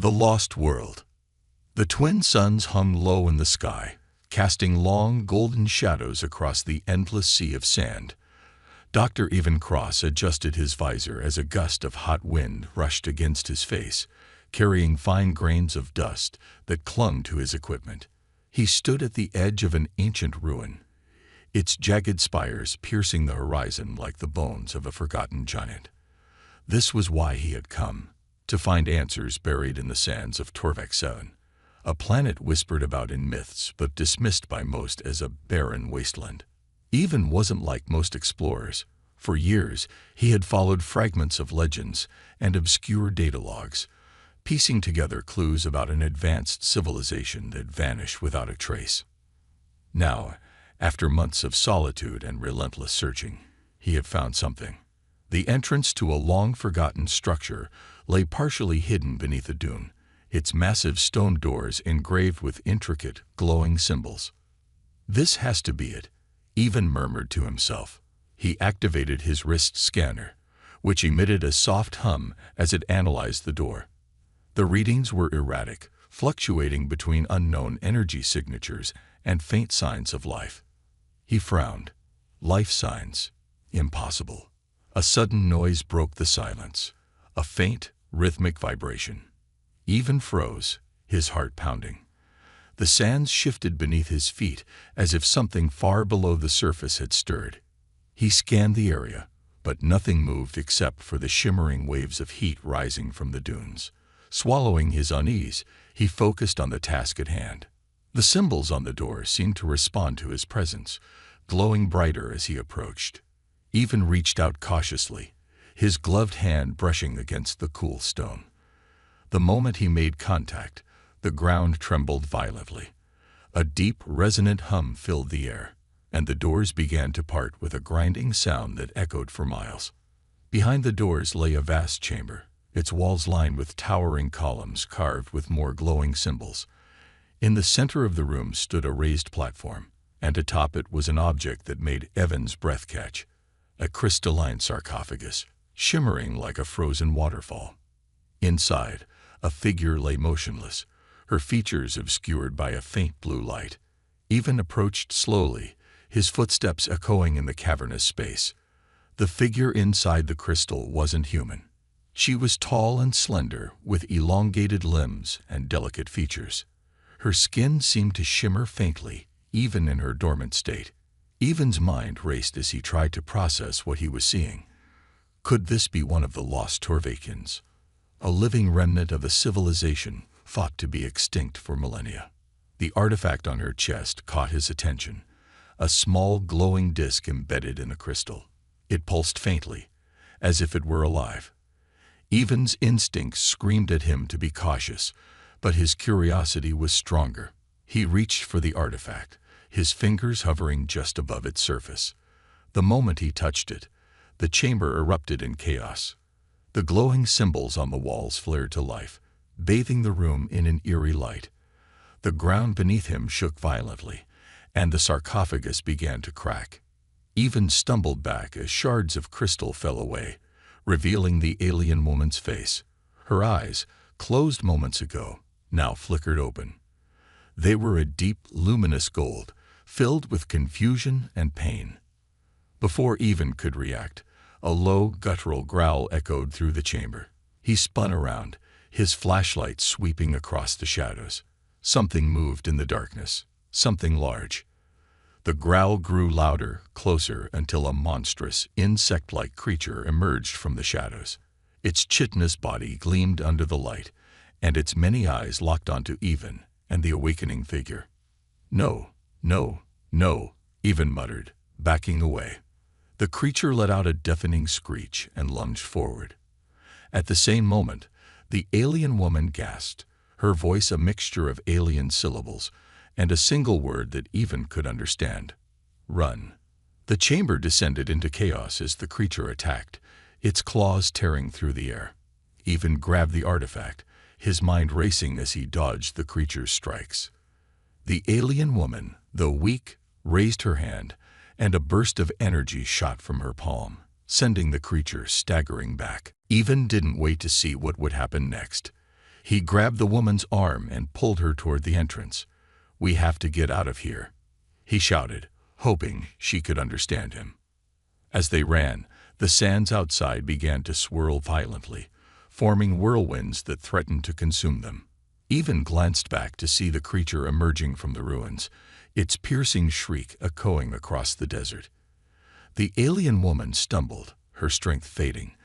The Lost World. The twin suns hung low in the sky, casting long golden shadows across the endless sea of sand. Dr. Evan Cross adjusted his visor as a gust of hot wind rushed against his face, carrying fine grains of dust that clung to his equipment. He stood at the edge of an ancient ruin, its jagged spires piercing the horizon like the bones of a forgotten giant. This was why he had come, to find answers buried in the sands of Torvek 7, a planet whispered about in myths but dismissed by most as a barren wasteland. Evan wasn't like most explorers. For years, he had followed fragments of legends and obscure data logs, piecing together clues about an advanced civilization that vanished without a trace. Now, after months of solitude and relentless searching, he had found something. The entrance to a long-forgotten structure lay partially hidden beneath a dune, its massive stone doors engraved with intricate, glowing symbols. "This has to be it," Evan murmured to himself. He activated his wrist scanner, which emitted a soft hum as it analyzed the door. The readings were erratic, fluctuating between unknown energy signatures and faint signs of life. He frowned. Life signs. Impossible. A sudden noise broke the silence, a faint, rhythmic vibration. Evan froze, his heart pounding. The sands shifted beneath his feet as if something far below the surface had stirred. He scanned the area, but nothing moved except for the shimmering waves of heat rising from the dunes. Swallowing his unease, he focused on the task at hand. The symbols on the door seemed to respond to his presence, glowing brighter as he approached. Evan reached out cautiously, his gloved hand brushing against the cool stone. The moment he made contact, the ground trembled violently. A deep, resonant hum filled the air, and the doors began to part with a grinding sound that echoed for miles. Behind the doors lay a vast chamber, its walls lined with towering columns carved with more glowing symbols. In the center of the room stood a raised platform, and atop it was an object that made Evan's breath catch, a crystalline sarcophagus, shimmering like a frozen waterfall. Inside, a figure lay motionless, her features obscured by a faint blue light. Evan approached slowly, his footsteps echoing in the cavernous space. The figure inside the crystal wasn't human. She was tall and slender, with elongated limbs and delicate features. Her skin seemed to shimmer faintly, even in her dormant state. Evan's mind raced as he tried to process what he was seeing. Could this be one of the lost Torvakians, a living remnant of a civilization thought to be extinct for millennia? The artifact on her chest caught his attention, a small glowing disc embedded in the crystal. It pulsed faintly, as if it were alive. Evan's instincts screamed at him to be cautious, but his curiosity was stronger. He reached for the artifact, his fingers hovering just above its surface. The moment he touched it, the chamber erupted in chaos. The glowing symbols on the walls flared to life, bathing the room in an eerie light. The ground beneath him shook violently, and the sarcophagus began to crack. Evan stumbled back as shards of crystal fell away, revealing the alien woman's face. Her eyes, closed moments ago, now flickered open. They were a deep, luminous gold, filled with confusion and pain. Before Evan could react, a low, guttural growl echoed through the chamber. He spun around, his flashlight sweeping across the shadows. Something moved in the darkness, something large. The growl grew louder, closer, until a monstrous, insect-like creature emerged from the shadows. Its chitinous body gleamed under the light, and its many eyes locked onto Evan and the awakening figure. "No, no, no," Evan muttered, backing away. The creature let out a deafening screech and lunged forward. At the same moment, the alien woman gasped, her voice a mixture of alien syllables, and a single word that Evan could understand. "Run." The chamber descended into chaos as the creature attacked, its claws tearing through the air. Evan grabbed the artifact, his mind racing as he dodged the creature's strikes. The alien woman, though weak, raised her hand, and a burst of energy shot from her palm, sending the creature staggering back. Evan didn't wait to see what would happen next. He grabbed the woman's arm and pulled her toward the entrance. "We have to get out of here," he shouted, hoping she could understand him. As they ran, the sands outside began to swirl violently, forming whirlwinds that threatened to consume them. Even glanced back to see the creature emerging from the ruins, its piercing shriek echoing across the desert. The alien woman stumbled, her strength fading,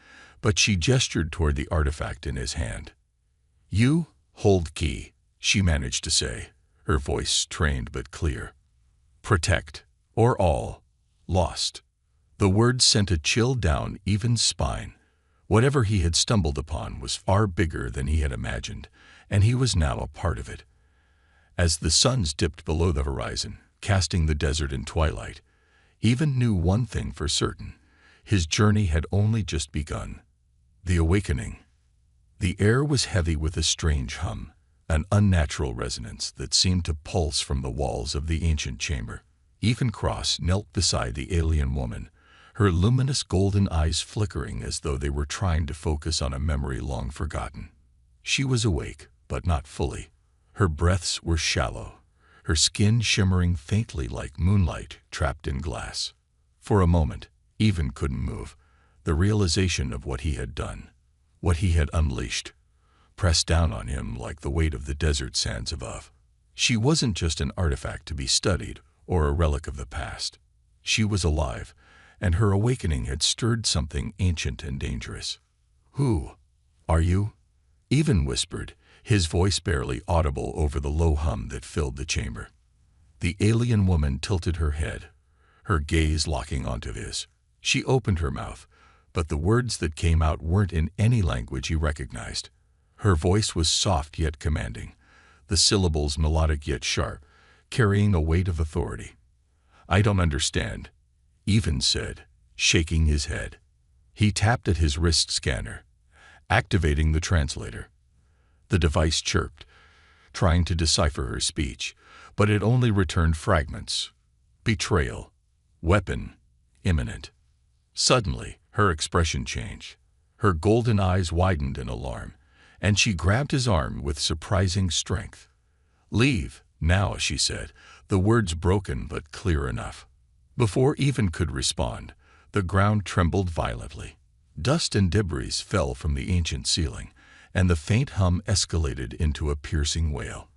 but she gestured toward the artifact in his hand. "You hold key," she managed to say, her voice strained but clear. "Protect, or all, lost." The words sent a chill down Evan's spine. Whatever he had stumbled upon was far bigger than he had imagined, and he was now a part of it. As the suns dipped below the horizon, casting the desert in twilight, Evan knew one thing for certain: his journey had only just begun. The awakening. The air was heavy with a strange hum, an unnatural resonance that seemed to pulse from the walls of the ancient chamber. Evan Cross knelt beside the alien woman, her luminous golden eyes flickering as though they were trying to focus on a memory long forgotten. She was awake, but not fully. Her breaths were shallow, her skin shimmering faintly like moonlight trapped in glass. For a moment, Evan couldn't move. The realization of what he had done, what he had unleashed, pressed down on him like the weight of the desert sands above. She wasn't just an artifact to be studied or a relic of the past. She was alive, and her awakening had stirred something ancient and dangerous. "Who are you?" Evan whispered, his voice barely audible over the low hum that filled the chamber. The alien woman tilted her head, her gaze locking onto his. She opened her mouth, but the words that came out weren't in any language he recognized. Her voice was soft yet commanding, the syllables melodic yet sharp, carrying a weight of authority. "I don't understand," Evan said, shaking his head. He tapped at his wrist scanner, activating the translator. The device chirped, trying to decipher her speech, but it only returned fragments. Betrayal. Weapon. Imminent. Suddenly, her expression changed. Her golden eyes widened in alarm, and she grabbed his arm with surprising strength. "Leave, now," she said, the words broken but clear enough. Before Evan could respond, the ground trembled violently. Dust and debris fell from the ancient ceiling, and the faint hum escalated into a piercing wail.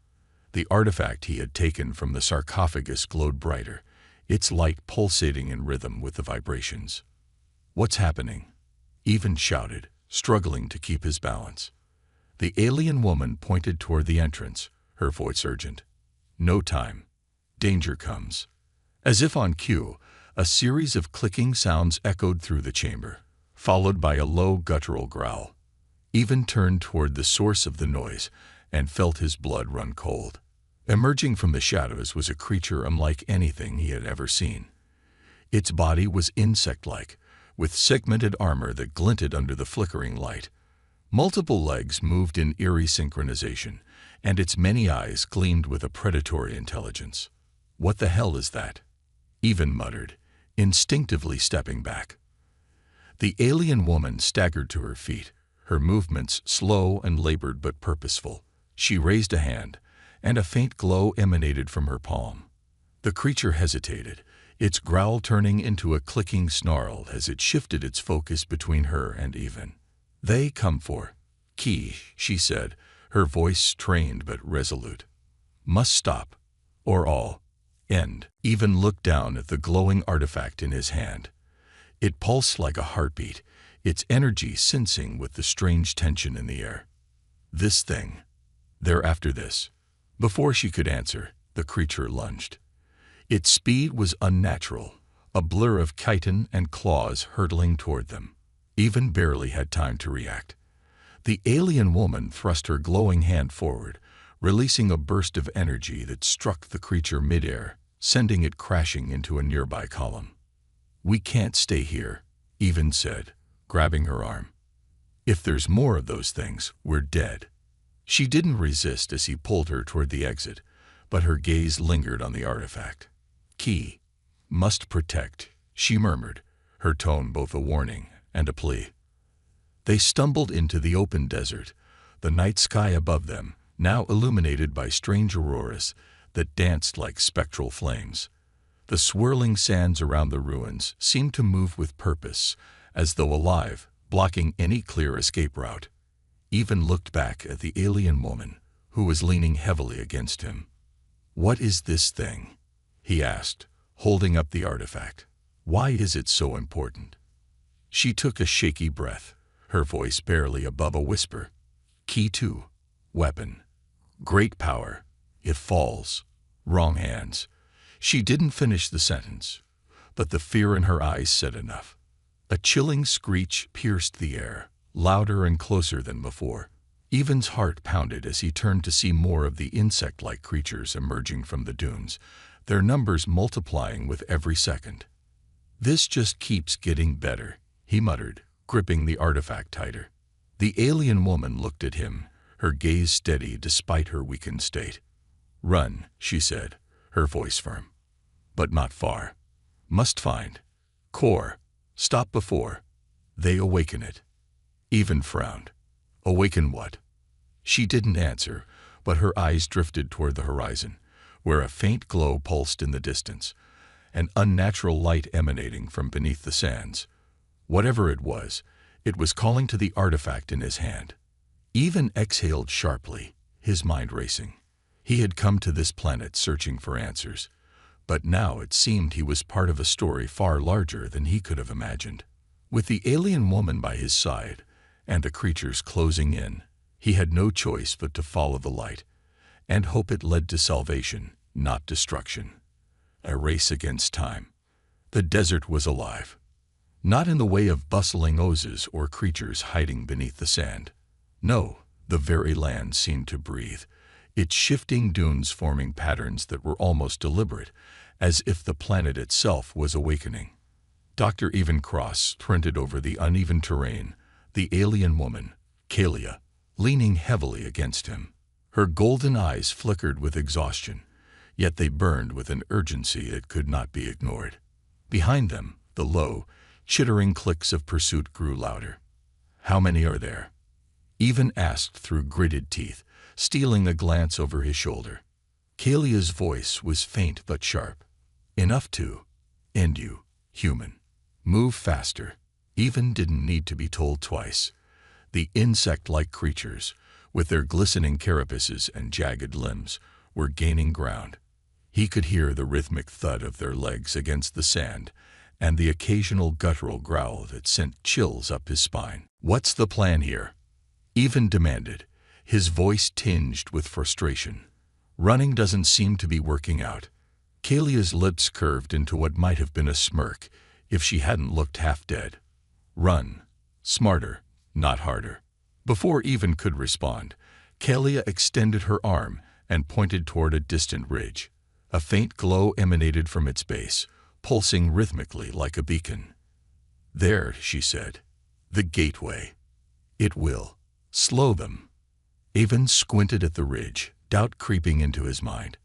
The artifact he had taken from the sarcophagus glowed brighter, its light pulsating in rhythm with the vibrations. "What's happening?" Evan shouted, struggling to keep his balance. The alien woman pointed toward the entrance, her voice urgent. "No time. Danger comes." As if on cue, a series of clicking sounds echoed through the chamber, followed by a low guttural growl. Evan turned toward the source of the noise and felt his blood run cold. Emerging from the shadows was a creature unlike anything he had ever seen. Its body was insect-like, with segmented armor that glinted under the flickering light. Multiple legs moved in eerie synchronization, and its many eyes gleamed with a predatory intelligence. "What the hell is that?" Evan muttered, instinctively stepping back. The alien woman staggered to her feet, her movements slow and labored but purposeful. She raised a hand, and a faint glow emanated from her palm. The creature hesitated, its growl turning into a clicking snarl as it shifted its focus between her and Evan. "They come for key," she said, her voice strained but resolute. "Must stop, or all end." Evan looked down at the glowing artifact in his hand. It pulsed like a heartbeat, its energy sensing with the strange tension in the air. "This thing. They're after this." Before she could answer, the creature lunged. Its speed was unnatural, a blur of chitin and claws hurtling toward them. Evan barely had time to react. The alien woman thrust her glowing hand forward, releasing a burst of energy that struck the creature midair, sending it crashing into a nearby column. "We can't stay here," Evan said, grabbing her arm. "If there's more of those things, we're dead." She didn't resist as he pulled her toward the exit, but her gaze lingered on the artifact. "Key. Must protect," she murmured, her tone both a warning and a plea. They stumbled into the open desert, the night sky above them, now illuminated by strange auroras that danced like spectral flames. The swirling sands around the ruins seemed to move with purpose, as though alive, blocking any clear escape route. Even looked back at the alien woman, who was leaning heavily against him. "What is this thing?" he asked, holding up the artifact. "Why is it so important?" She took a shaky breath, her voice barely above a whisper. "Key 2. Weapon. Great power. It falls. Wrong hands." She didn't finish the sentence, but the fear in her eyes said enough. A chilling screech pierced the air, louder and closer than before. Evan's heart pounded as he turned to see more of the insect-like creatures emerging from the dunes, their numbers multiplying with every second. "This just keeps getting better," he muttered, gripping the artifact tighter. The alien woman looked at him, her gaze steady despite her weakened state. "Run," she said, her voice firm. "But not far. Must find core. Stop before they awaken it." Even frowned. "Awaken what?" She didn't answer, but her eyes drifted toward the horizon, where a faint glow pulsed in the distance, an unnatural light emanating from beneath the sands. Whatever it was calling to the artifact in his hand. Even exhaled sharply, his mind racing. He had come to this planet searching for answers, but now it seemed he was part of a story far larger than he could have imagined. With the alien woman by his side, and the creatures closing in, he had no choice but to follow the light, and hope it led to salvation, not destruction. A race against time. The desert was alive. Not in the way of bustling oases or creatures hiding beneath the sand. No, the very land seemed to breathe, its shifting dunes forming patterns that were almost deliberate, as if the planet itself was awakening. Dr. Even Cross sprinted over the uneven terrain, the alien woman, Kalia, leaning heavily against him. Her golden eyes flickered with exhaustion, yet they burned with an urgency that could not be ignored. Behind them, the low, chittering clicks of pursuit grew louder. "How many are there?" Even asked through gritted teeth, stealing a glance over his shoulder. Kalia's voice was faint but sharp. "Enough to end you, human. Move faster." Even didn't need to be told twice. The insect-like creatures, with their glistening carapaces and jagged limbs, were gaining ground. He could hear the rhythmic thud of their legs against the sand, and the occasional guttural growl that sent chills up his spine. "What's the plan here?" Even demanded, his voice tinged with frustration. "Running doesn't seem to be working out." Kalia's lips curved into what might have been a smirk if she hadn't looked half dead. "Run. Smarter, not harder." Before Even could respond, Kalia extended her arm and pointed toward a distant ridge. A faint glow emanated from its base, pulsing rhythmically like a beacon. "There," she said. "The gateway. It will slow them." Even squinted at the ridge, doubt creeping into his mind.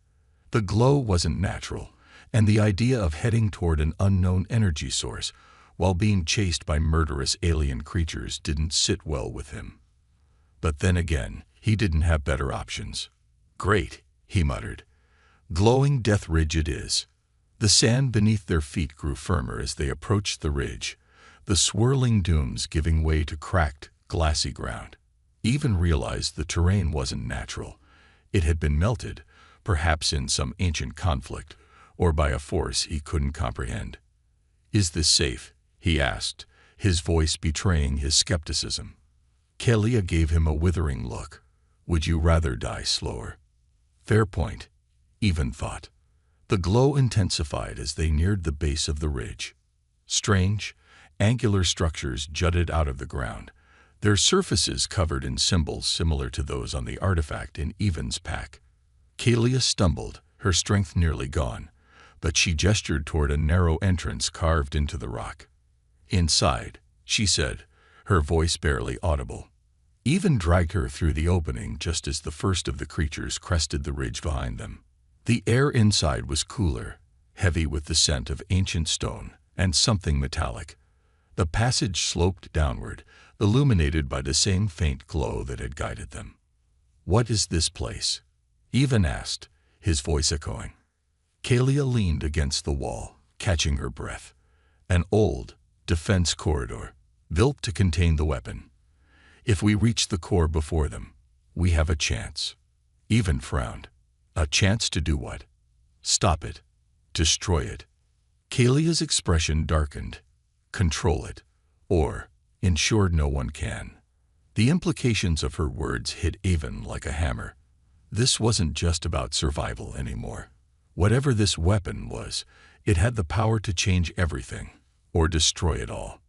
The glow wasn't natural, and the idea of heading toward an unknown energy source while being chased by murderous alien creatures didn't sit well with him. But then again, he didn't have better options. "Great," he muttered. "Glowing death ridge it is." The sand beneath their feet grew firmer as they approached the ridge, the swirling dunes giving way to cracked, glassy ground. Even realized the terrain wasn't natural. It had been melted, perhaps in some ancient conflict, or by a force he couldn't comprehend. "Is this safe?" he asked, his voice betraying his skepticism. Kalia gave him a withering look. "Would you rather die slower?" Fair point, Even thought. The glow intensified as they neared the base of the ridge. Strange, angular structures jutted out of the ground, their surfaces covered in symbols similar to those on the artifact in Even's pack. Kalia stumbled, her strength nearly gone, but she gestured toward a narrow entrance carved into the rock. "Inside," she said, her voice barely audible. Even dragged her through the opening just as the first of the creatures crested the ridge behind them. The air inside was cooler, heavy with the scent of ancient stone and something metallic. The passage sloped downward, illuminated by the same faint glow that had guided them. "What is this place?" Even asked, his voice echoing. Kalia leaned against the wall, catching her breath. "An old defense corridor, built to contain the weapon. If we reach the core before them, we have a chance." Even frowned. "A chance to do what?" "Stop it. Destroy it." Kalia's expression darkened. "Control it. Or ensure no one can." The implications of her words hit Avon like a hammer. This wasn't just about survival anymore. Whatever this weapon was, it had the power to change everything, or destroy it all.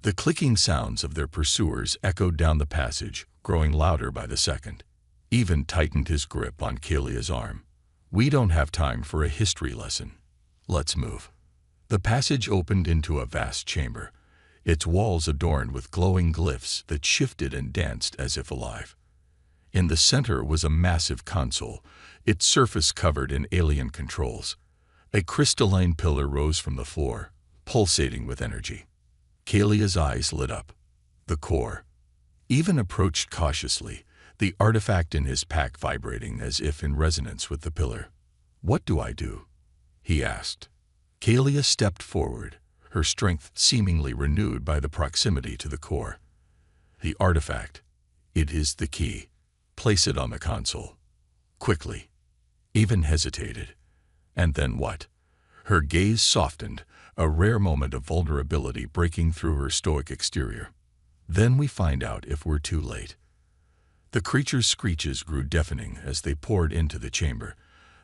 The clicking sounds of their pursuers echoed down the passage, growing louder by the second. Avon tightened his grip on Kalia's arm. "We don't have time for a history lesson. Let's move." The passage opened into a vast chamber, its walls adorned with glowing glyphs that shifted and danced as if alive. In the center was a massive console, its surface covered in alien controls. A crystalline pillar rose from the floor, pulsating with energy. Kalia's eyes lit up. The core. Even approached cautiously, the artifact in his pack vibrating as if in resonance with the pillar. "What do I do?" he asked. Kalia stepped forward, her strength seemingly renewed by the proximity to the core. "The artifact. It is the key. Place it on the console. Quickly." Even hesitated. "And then what?" Her gaze softened, a rare moment of vulnerability breaking through her stoic exterior. "Then we find out if we're too late." The creature's screeches grew deafening as they poured into the chamber,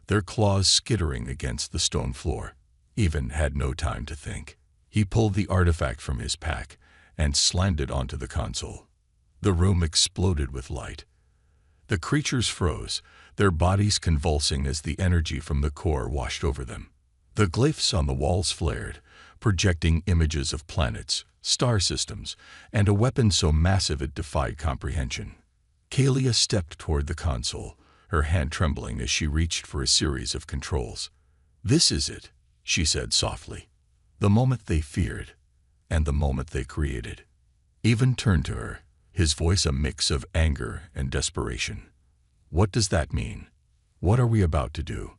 their claws skittering against the stone floor. Even had no time to think. He pulled the artifact from his pack and slammed it onto the console. The room exploded with light. The creatures froze, their bodies convulsing as the energy from the core washed over them. The glyphs on the walls flared, projecting images of planets, star systems, and a weapon so massive it defied comprehension. Kalia stepped toward the console, her hand trembling as she reached for a series of controls. "This is it," she said softly. "The moment they feared, and the moment they created." Even turned to her, his voice a mix of anger and desperation. "What does that mean? What are we about to do?"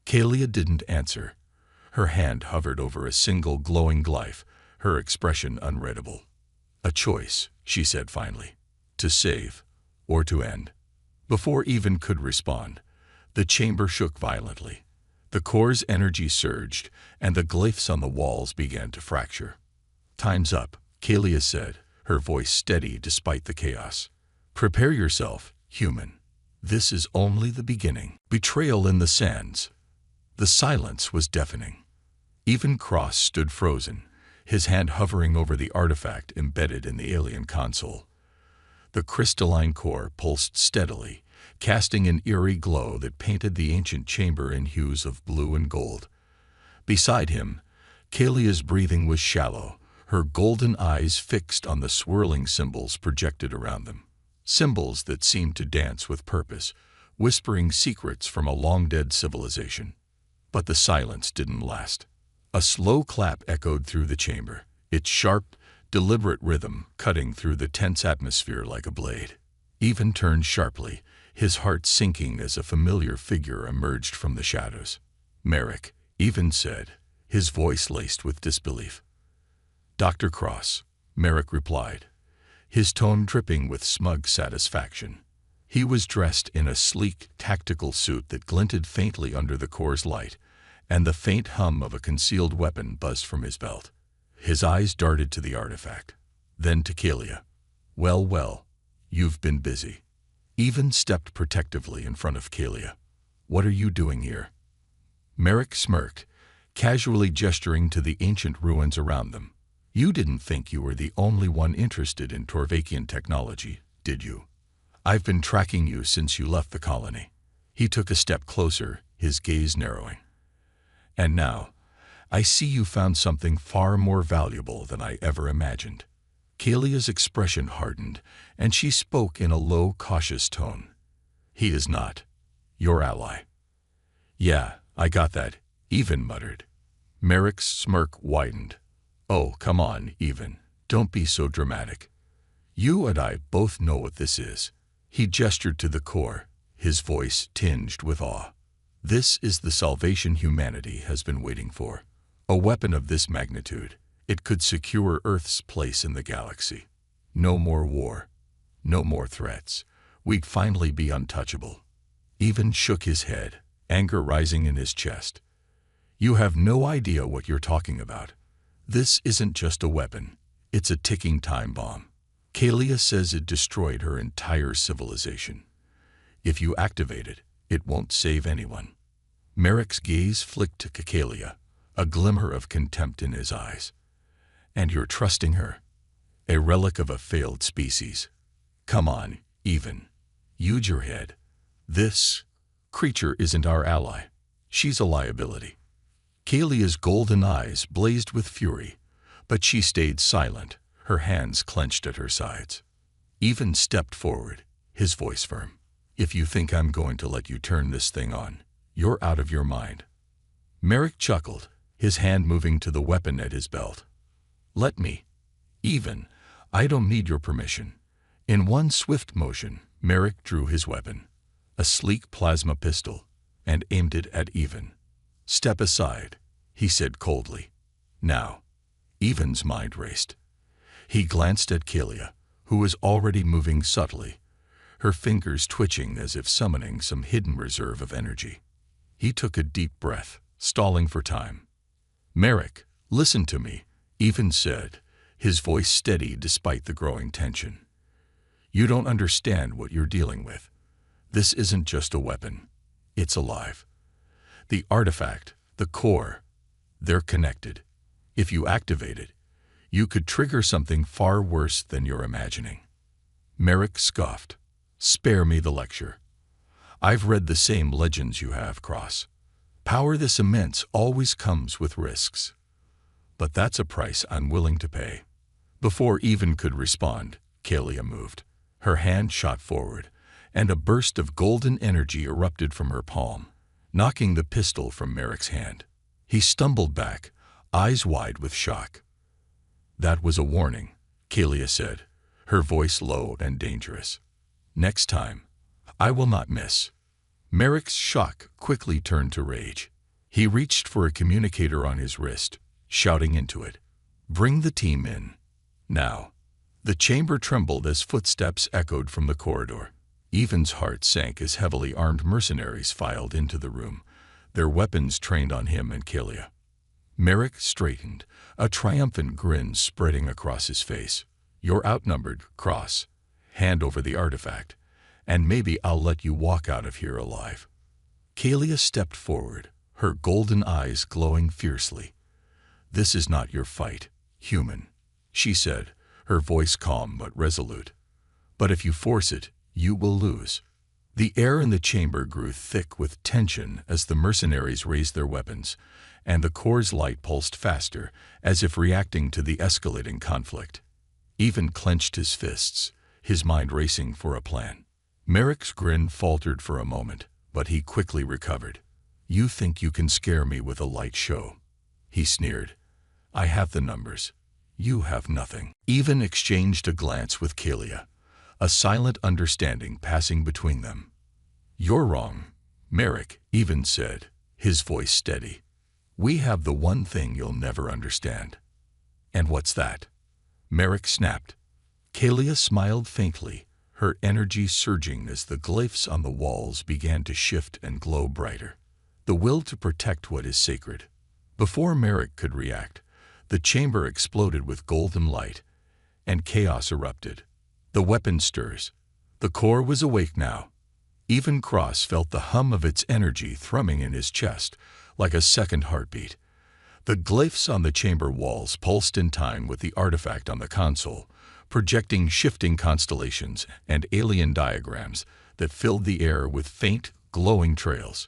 Kalia didn't answer. Her hand hovered over a single glowing glyph, her expression unreadable. "A choice," she said finally. "To save, or to end." Before Even could respond, the chamber shook violently. The core's energy surged, and the glyphs on the walls began to fracture. "Time's up," Kalia said, her voice steady despite the chaos. "Prepare yourself, human. This is only the beginning." Betrayal in the sands. The silence was deafening. Even Cross stood frozen, his hand hovering over the artifact embedded in the alien console. The crystalline core pulsed steadily, casting an eerie glow that painted the ancient chamber in hues of blue and gold. Beside him, Kalia's breathing was shallow, her golden eyes fixed on the swirling symbols projected around them. Symbols that seemed to dance with purpose, whispering secrets from a long-dead civilization. But the silence didn't last. A slow clap echoed through the chamber, its sharp, deliberate rhythm cutting through the tense atmosphere like a blade. Even turned sharply, his heart sinking as a familiar figure emerged from the shadows. "Merrick," Even said, his voice laced with disbelief. "Dr. Cross," Merrick replied, his tone dripping with smug satisfaction. He was dressed in a sleek, tactical suit that glinted faintly under the core's light, and the faint hum of a concealed weapon buzzed from his belt. His eyes darted to the artifact, then to Kalia. "Well, well, you've been busy." Even stepped protectively in front of Kalia. "What are you doing here?" Merrick smirked, casually gesturing to the ancient ruins around them. "You didn't think you were the only one interested in Torvakian technology, did you? I've been tracking you since you left the colony." He took a step closer, his gaze narrowing. "And now, I see you found something far more valuable than I ever imagined." Kalia's expression hardened, and she spoke in a low, cautious tone. "He is not your ally." "Yeah, I got that," Even muttered. Merrick's smirk widened. "Oh, come on, Even. Don't be so dramatic. You and I both know what this is. He gestured to the core, his voice tinged with awe. This is the salvation humanity has been waiting for. A weapon of this magnitude. It could secure Earth's place in the galaxy. No more war. No more threats. We'd finally be untouchable. Even shook his head, anger rising in his chest. You have no idea what you're talking about. This isn't just a weapon. It's a ticking time bomb. Kalia says it destroyed her entire civilization. If you activate it, it won't save anyone. Merrick's gaze flicked to Kalia, a glimmer of contempt in his eyes. And you're trusting her? A relic of a failed species. Come on, Even. Use your head. This creature isn't our ally. She's a liability. Kalia's golden eyes blazed with fury, but she stayed silent, her hands clenched at her sides. Even stepped forward, his voice firm. If you think I'm going to let you turn this thing on, you're out of your mind. Merrick chuckled, his hand moving to the weapon at his belt. Let me. Even. I don't need your permission. In one swift motion, Merrick drew his weapon, a sleek plasma pistol, and aimed it at Even. Step aside, he said coldly. Now. Even's mind raced. He glanced at Kalia, who was already moving subtly, her fingers twitching as if summoning some hidden reserve of energy. He took a deep breath, stalling for time. Merrick, listen to me, Even said, his voice steady despite the growing tension. You don't understand what you're dealing with. This isn't just a weapon. It's alive. The artifact, the core, they're connected. If you activate it, you could trigger something far worse than you're imagining. Merrick scoffed. Spare me the lecture. I've read the same legends you have, Cross. Power this immense always comes with risks. But that's a price I'm willing to pay. Before Even could respond, Kalia moved. Her hand shot forward, and a burst of golden energy erupted from her palm, knocking the pistol from Merrick's hand. He stumbled back, eyes wide with shock. That was a warning, Kalia said, her voice low and dangerous. Next time, I will not miss. Merrick's shock quickly turned to rage. He reached for a communicator on his wrist, shouting into it. Bring the team in. Now. The chamber trembled as footsteps echoed from the corridor. Even's heart sank as heavily armed mercenaries filed into the room, their weapons trained on him and Kalia. Merrick straightened, a triumphant grin spreading across his face. You're outnumbered, Cross. Hand over the artifact, and maybe I'll let you walk out of here alive. Kalia stepped forward, her golden eyes glowing fiercely. This is not your fight, human, she said, her voice calm but resolute. But if you force it, you will lose. The air in the chamber grew thick with tension as the mercenaries raised their weapons, and the core's light pulsed faster, as if reacting to the escalating conflict. Even clenched his fists, his mind racing for a plan. Merrick's grin faltered for a moment, but he quickly recovered. You think you can scare me with a light show? He sneered. I have the numbers. You have nothing. Even exchanged a glance with Kalia, a silent understanding passing between them. You're wrong, Merrick, Even said, his voice steady. We have the one thing you'll never understand. And what's that? Merrick snapped. Kalia smiled faintly, her energy surging as the glyphs on the walls began to shift and glow brighter. The will to protect what is sacred. Before Merrick could react, the chamber exploded with golden light, and chaos erupted. The weapon stirs. The core was awake now. Even Cross felt the hum of its energy thrumming in his chest, like a second heartbeat. The glyphs on the chamber walls pulsed in time with the artifact on the console, projecting shifting constellations and alien diagrams that filled the air with faint, glowing trails.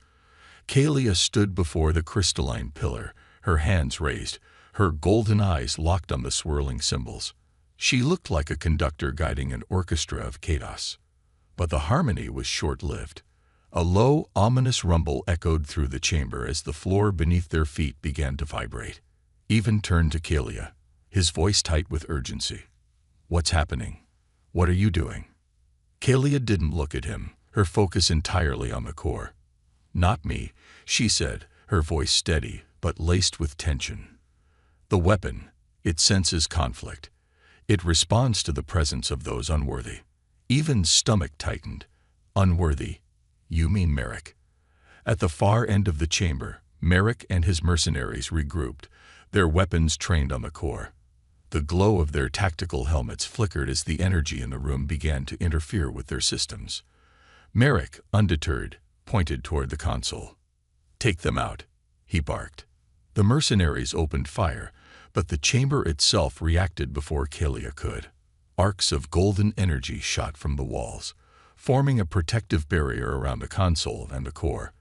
Kalia stood before the crystalline pillar, her hands raised, her golden eyes locked on the swirling symbols. She looked like a conductor guiding an orchestra of chaos. But the harmony was short-lived. A low, ominous rumble echoed through the chamber as the floor beneath their feet began to vibrate. Even turned to Kalia, his voice tight with urgency. "What's happening? What are you doing?" Kalia didn't look at him, her focus entirely on the core. "Not me," she said, her voice steady but laced with tension. "The weapon, it senses conflict. It responds to the presence of those unworthy." Even's stomach tightened. "Unworthy? You mean Merrick?" At the far end of the chamber, Merrick and his mercenaries regrouped, their weapons trained on the core. The glow of their tactical helmets flickered as the energy in the room began to interfere with their systems. Merrick, undeterred, pointed toward the console. "Take them out," he barked. The mercenaries opened fire, but the chamber itself reacted before Kalia could. Arcs of golden energy shot from the walls, forming a protective barrier around the console and the core.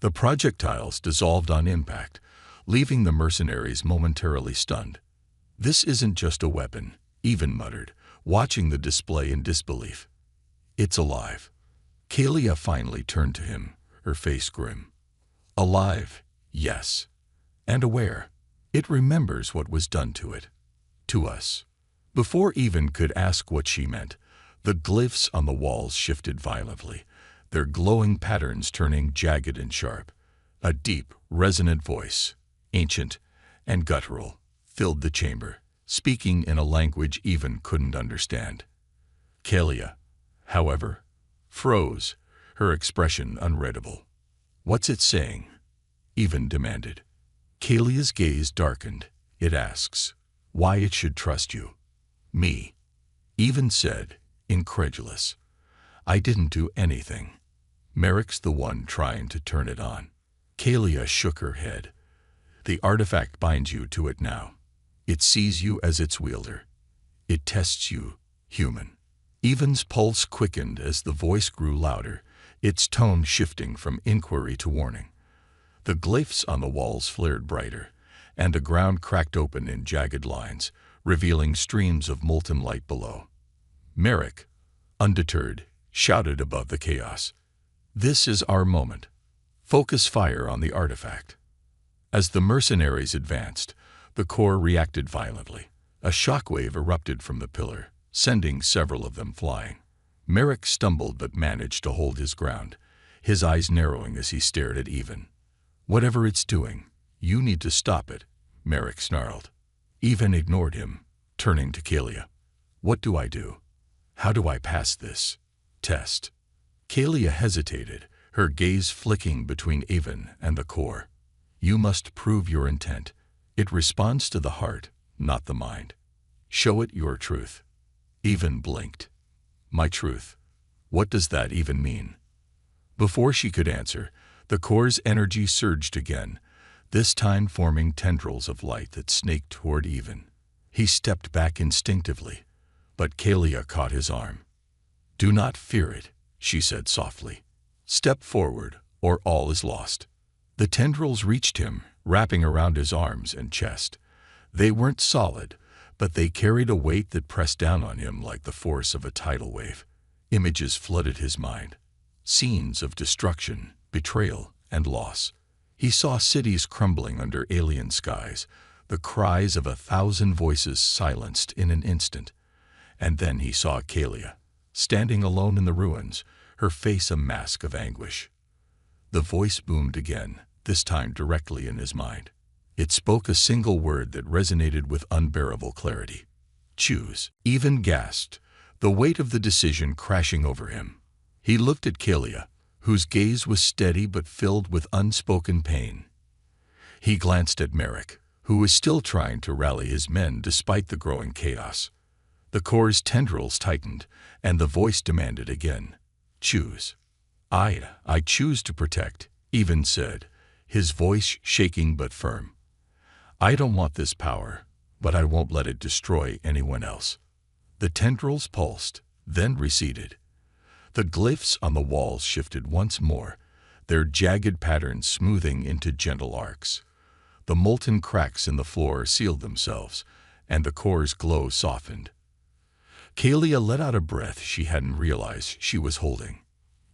The projectiles dissolved on impact, leaving the mercenaries momentarily stunned. "This isn't just a weapon," Even muttered, watching the display in disbelief. "It's alive." Kalia finally turned to him, her face grim. "Alive, yes. And aware. It remembers what was done to it. To us." Before Even could ask what she meant, the glyphs on the walls shifted violently, their glowing patterns turning jagged and sharp. A deep, resonant voice, ancient and guttural, filled the chamber, speaking in a language Even couldn't understand. Kalia, however, froze, her expression unreadable. "What's it saying?" Even demanded. Kalia's gaze darkened. "It asks why it should trust you." "Me," Even said, incredulous. "I didn't do anything. Merrick's the one trying to turn it on." Kalia shook her head. "The artifact binds you to it now. It sees you as its wielder. It tests you, human." Even's pulse quickened as the voice grew louder, its tone shifting from inquiry to warning. The glyphs on the walls flared brighter, and the ground cracked open in jagged lines, revealing streams of molten light below. Merrick, undeterred, shouted above the chaos. "This is our moment. Focus fire on the artifact." As the mercenaries advanced, the core reacted violently. A shockwave erupted from the pillar, sending several of them flying. Merrick stumbled but managed to hold his ground, his eyes narrowing as he stared at Even. "Whatever it's doing, you need to stop it," Merrick snarled. Even ignored him, turning to Kalia. "What do I do? How do I pass this test?" Kalia hesitated, her gaze flicking between Even and the core. "You must prove your intent. It responds to the heart, not the mind. Show it your truth." Even blinked. "My truth? What does that even mean?" Before she could answer, the core's energy surged again, this time forming tendrils of light that snaked toward Even. He stepped back instinctively, but Kalia caught his arm. "Do not fear it," she said softly. "Step forward, or all is lost." The tendrils reached him, wrapping around his arms and chest. They weren't solid, but they carried a weight that pressed down on him like the force of a tidal wave. Images flooded his mind. Scenes of destruction, betrayal, and loss. He saw cities crumbling under alien skies, the cries of 1,000 voices silenced in an instant. And then he saw Kalia, standing alone in the ruins, her face a mask of anguish. The voice boomed again, this time directly in his mind. It spoke a single word that resonated with unbearable clarity. "Choose." Even gasped, the weight of the decision crashing over him. He looked at Kalia, whose gaze was steady but filled with unspoken pain. He glanced at Merrick, who was still trying to rally his men despite the growing chaos. The core's tendrils tightened, and the voice demanded again. "Choose." I choose to protect," Even said, his voice shaking but firm. "I don't want this power, but I won't let it destroy anyone else." The tendrils pulsed, then receded. The glyphs on the walls shifted once more, their jagged patterns smoothing into gentle arcs. The molten cracks in the floor sealed themselves, and the core's glow softened. Kalia let out a breath she hadn't realized she was holding.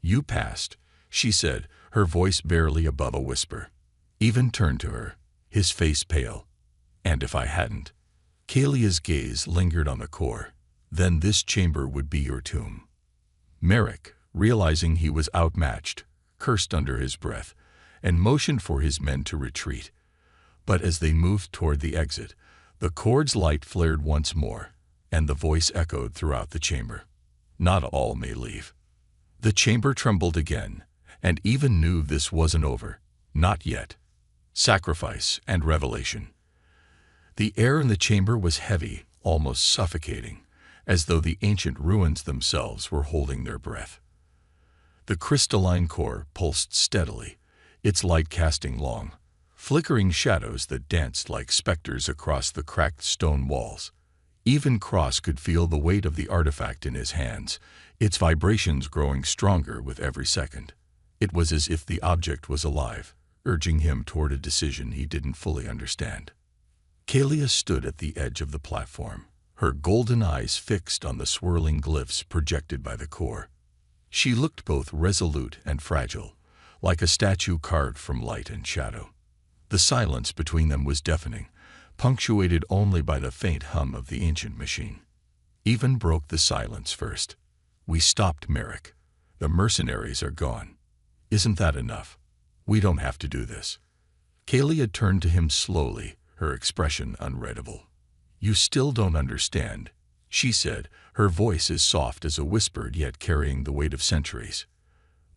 "You passed," she said, her voice barely above a whisper. Even turned to her, his face pale. "And if I hadn't?" Kalia's gaze lingered on the core. Then this chamber would be your tomb. Merrick, realizing he was outmatched, cursed under his breath and motioned for his men to retreat. But as they moved toward the exit, the core's light flared once more, and the voice echoed throughout the chamber. Not all may leave. The chamber trembled again, and even knew this wasn't over. Not yet. Sacrifice and revelation. The air in the chamber was heavy, almost suffocating, as though the ancient ruins themselves were holding their breath. The crystalline core pulsed steadily, its light casting long, flickering shadows that danced like specters across the cracked stone walls. Even Cross could feel the weight of the artifact in his hands, its vibrations growing stronger with every second. It was as if the object was alive, urging him toward a decision he didn't fully understand. Kalia stood at the edge of the platform, her golden eyes fixed on the swirling glyphs projected by the core. She looked both resolute and fragile, like a statue carved from light and shadow. The silence between them was deafening, punctuated only by the faint hum of the ancient machine. Even broke the silence first. "We stopped, Merrick. The mercenaries are gone. Isn't that enough? We don't have to do this." Kalia turned to him slowly, her expression unreadable. "You still don't understand," she said, her voice as soft as a whisper yet carrying the weight of centuries.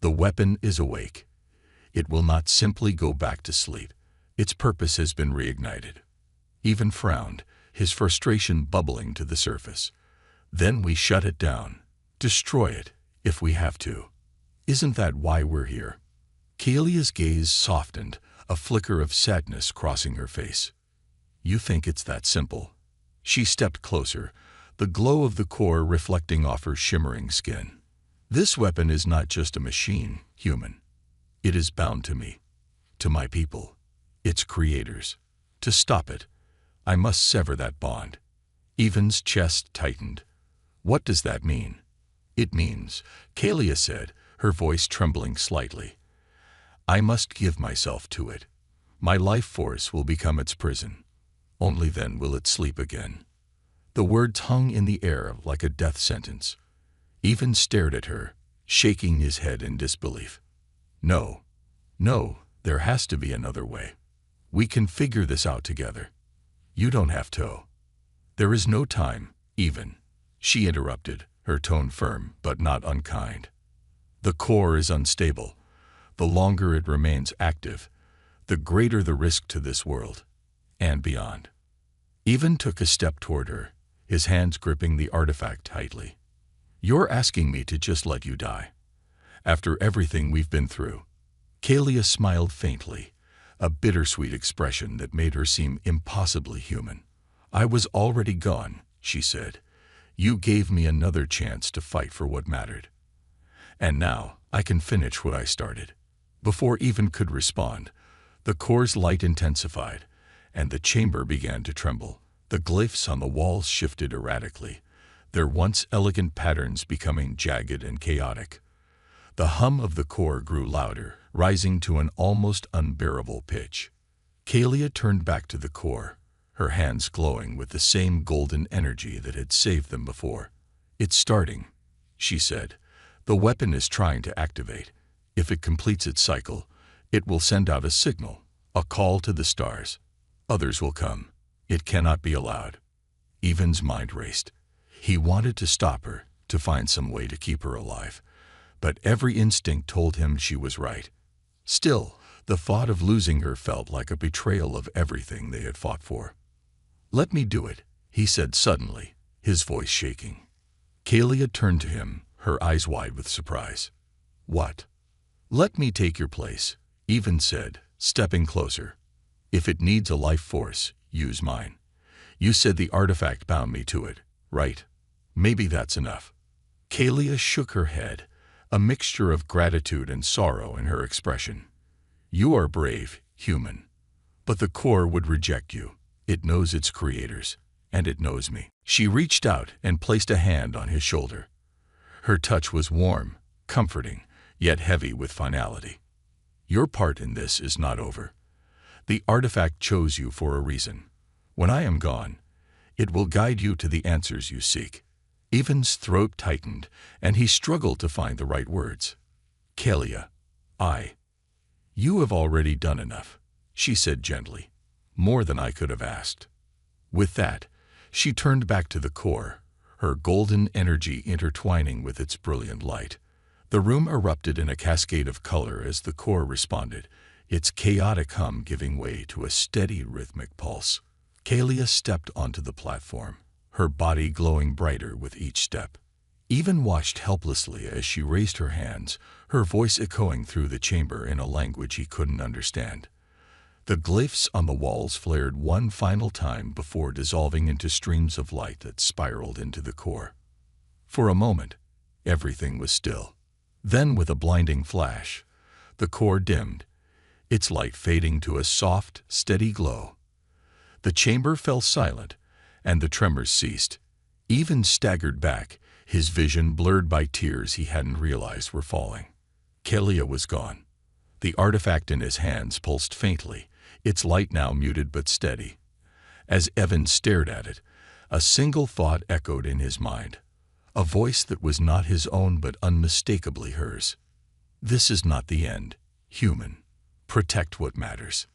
"The weapon is awake. It will not simply go back to sleep. Its purpose has been reignited." Even frowned, his frustration bubbling to the surface. "Then we shut it down. Destroy it, if we have to. Isn't that why we're here?" Kalia's gaze softened, a flicker of sadness crossing her face. "You think it's that simple?" She stepped closer, the glow of the core reflecting off her shimmering skin. "This weapon is not just a machine, human. It is bound to me, to my people, its creators. To stop it, I must sever that bond." Evan's chest tightened. "What does that mean?" "It means," Kalia said, her voice trembling slightly, "I must give myself to it. My life force will become its prison. Only then will it sleep again." The words hung in the air like a death sentence. Evan stared at her, shaking his head in disbelief. "No, no, there has to be another way. We can figure this out together. You don't have to." "There is no time, Evan," she interrupted, her tone firm but not unkind. "The core is unstable. The longer it remains active, the greater the risk to this world, and beyond." Evan took a step toward her, his hands gripping the artifact tightly. "You're asking me to just let you die? After everything we've been through?" Kalia smiled faintly, a bittersweet expression that made her seem impossibly human. "I was already gone," she said. "You gave me another chance to fight for what mattered. And now I can finish what I started." Before Evan could respond, the core's light intensified, and the chamber began to tremble. The glyphs on the walls shifted erratically, their once elegant patterns becoming jagged and chaotic. The hum of the core grew louder, rising to an almost unbearable pitch. Kalia turned back to the core, her hands glowing with the same golden energy that had saved them before. "It's starting," she said. "The weapon is trying to activate. If it completes its cycle, it will send out a signal, a call to the stars. Others will come. It cannot be allowed." Evan's mind raced. He wanted to stop her, to find some way to keep her alive. But every instinct told him she was right. Still, the thought of losing her felt like a betrayal of everything they had fought for. "Let me do it," he said suddenly, his voice shaking. Kalia turned to him, her eyes wide with surprise. "What?" "Let me take your place," Evan said, stepping closer. "If it needs a life force, use mine. You said the artifact bound me to it, right? Maybe that's enough." Kalia shook her head, a mixture of gratitude and sorrow in her expression. "You are brave, human. But the core would reject you. It knows its creators, and it knows me." She reached out and placed a hand on his shoulder. Her touch was warm, comforting, yet heavy with finality. "Your part in this is not over. The artifact chose you for a reason. When I am gone, It will guide you to the answers you seek. Evan's throat tightened, and he struggled to find the right words. Kalia, you have already done enough, she said gently. More than I could have asked. With that, she turned back to the core, her golden energy intertwining with its brilliant light. The room erupted in a cascade of color as the core responded, its chaotic hum giving way to a steady rhythmic pulse. Kalia stepped onto the platform, her body glowing brighter with each step. Even watched helplessly as she raised her hands, her voice echoing through the chamber in a language he couldn't understand. The glyphs on the walls flared one final time before dissolving into streams of light that spiraled into the core. For a moment, everything was still. Then, with a blinding flash, the core dimmed, its light fading to a soft, steady glow. The chamber fell silent, and the tremors ceased. Even staggered back, his vision blurred by tears he hadn't realized were falling. Kalia was gone. The artifact in his hands pulsed faintly, its light now muted but steady. As Evan stared at it, a single thought echoed in his mind, a voice that was not his own but unmistakably hers. This is not the end, human. Protect what matters.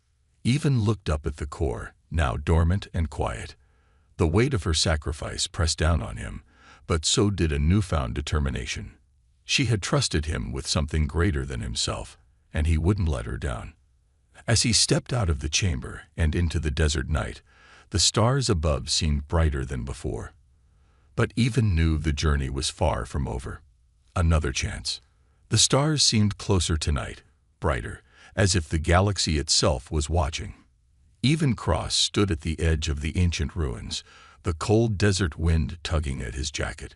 Evan looked up at the core, now dormant and quiet. The weight of her sacrifice pressed down on him, but so did a newfound determination. She had trusted him with something greater than himself, and he wouldn't let her down. As he stepped out of the chamber and into the desert night, the stars above seemed brighter than before. But Evan knew the journey was far from over. Another chance. The stars seemed closer tonight, brighter, as if the galaxy itself was watching. Evan Cross stood at the edge of the ancient ruins, the cold desert wind tugging at his jacket.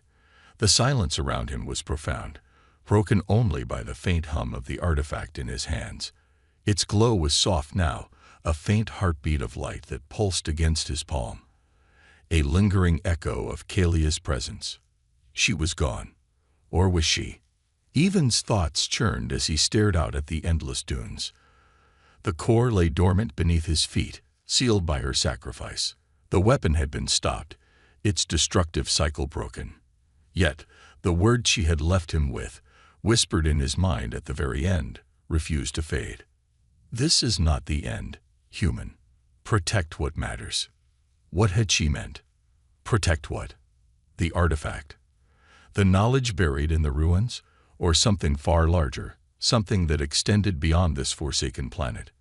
The silence around him was profound, broken only by the faint hum of the artifact in his hands. Its glow was soft now, a faint heartbeat of light that pulsed against his palm. A lingering echo of Kalia's presence. She was gone. Or was she? Evan's thoughts churned as he stared out at the endless dunes. The core lay dormant beneath his feet, sealed by her sacrifice. The weapon had been stopped, its destructive cycle broken. Yet, the words she had left him with, whispered in his mind at the very end, refused to fade. This is not the end, human. Protect what matters. What had she meant? Protect what? The artifact. The knowledge buried in the ruins, or something far larger, something that extended beyond this forsaken planet.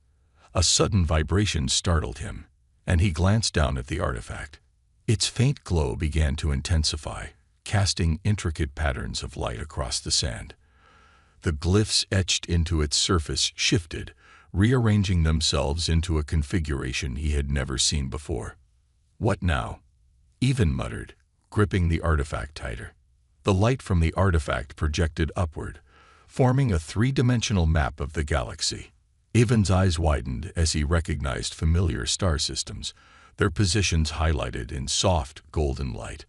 A sudden vibration startled him, and he glanced down at the artifact. Its faint glow began to intensify, casting intricate patterns of light across the sand. The glyphs etched into its surface shifted, rearranging themselves into a configuration he had never seen before. What now? Evan muttered, gripping the artifact tighter. The light from the artifact projected upward, forming a three-dimensional map of the galaxy. Evan's eyes widened as he recognized familiar star systems, their positions highlighted in soft, golden light.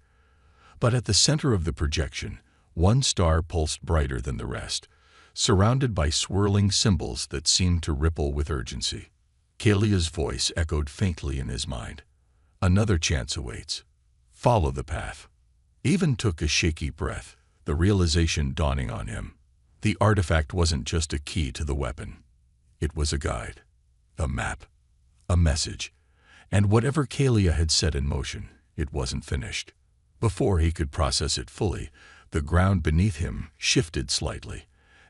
But at the center of the projection, one star pulsed brighter than the rest, surrounded by swirling symbols that seemed to ripple with urgency. Kalia's voice echoed faintly in his mind. Another chance awaits. Follow the path. Evan took a shaky breath, the realization dawning on him. The artifact wasn't just a key to the weapon. It was a guide, a map, a message. And whatever Kalia had set in motion, it wasn't finished. Before he could process it fully, the ground beneath him shifted slightly,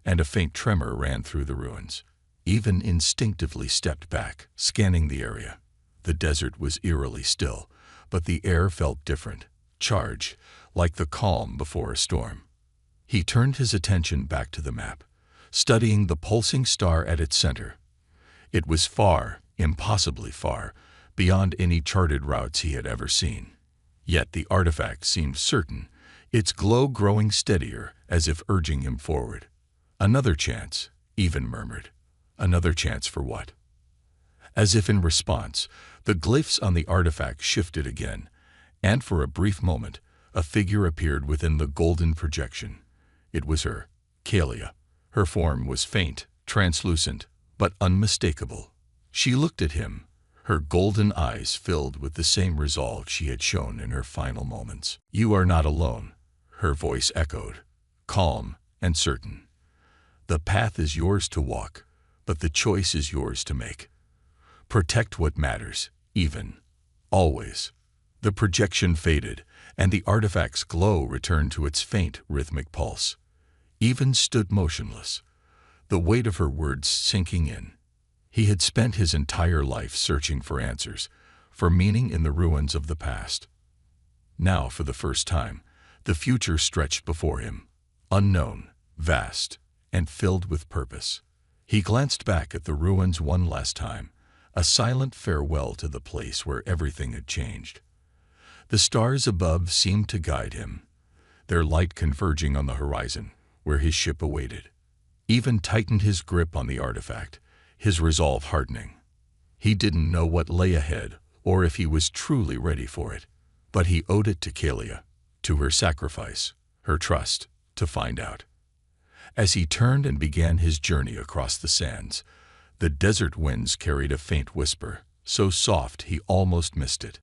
and a faint tremor ran through the ruins. Evan instinctively stepped back, scanning the area. The desert was eerily still, but the air felt different, charged, like the calm before a storm. He turned his attention back to the map, studying the pulsing star at its center. It was far, impossibly far, beyond any charted routes he had ever seen. Yet the artifact seemed certain, its glow growing steadier as if urging him forward. Another chance, Evan murmured. Another chance for what? As if in response, the glyphs on the artifact shifted again, and for a brief moment, a figure appeared within the golden projection. It was her, Kalia. Her form was faint, translucent, but unmistakable. She looked at him, Her golden eyes filled with the same resolve she had shown in her final moments. "You are not alone," her voice echoed, calm and certain. "The path is yours to walk, but the choice is yours to make. Protect what matters, even, always." The projection faded, and the artifact's glow returned to its faint, rhythmic pulse. Even stood motionless, the weight of her words sinking in. He had spent his entire life searching for answers, for meaning in the ruins of the past. Now, for the first time, the future stretched before him, unknown, vast, and filled with purpose. He glanced back at the ruins one last time, a silent farewell to the place where everything had changed. The stars above seemed to guide him, their light converging on the horizon, where his ship awaited. Even tightened his grip on the artifact, his resolve hardening. He didn't know what lay ahead, or if he was truly ready for it, but he owed it to Kalia, to her sacrifice, her trust, to find out. As he turned and began his journey across the sands, the desert winds carried a faint whisper, so soft he almost missed it.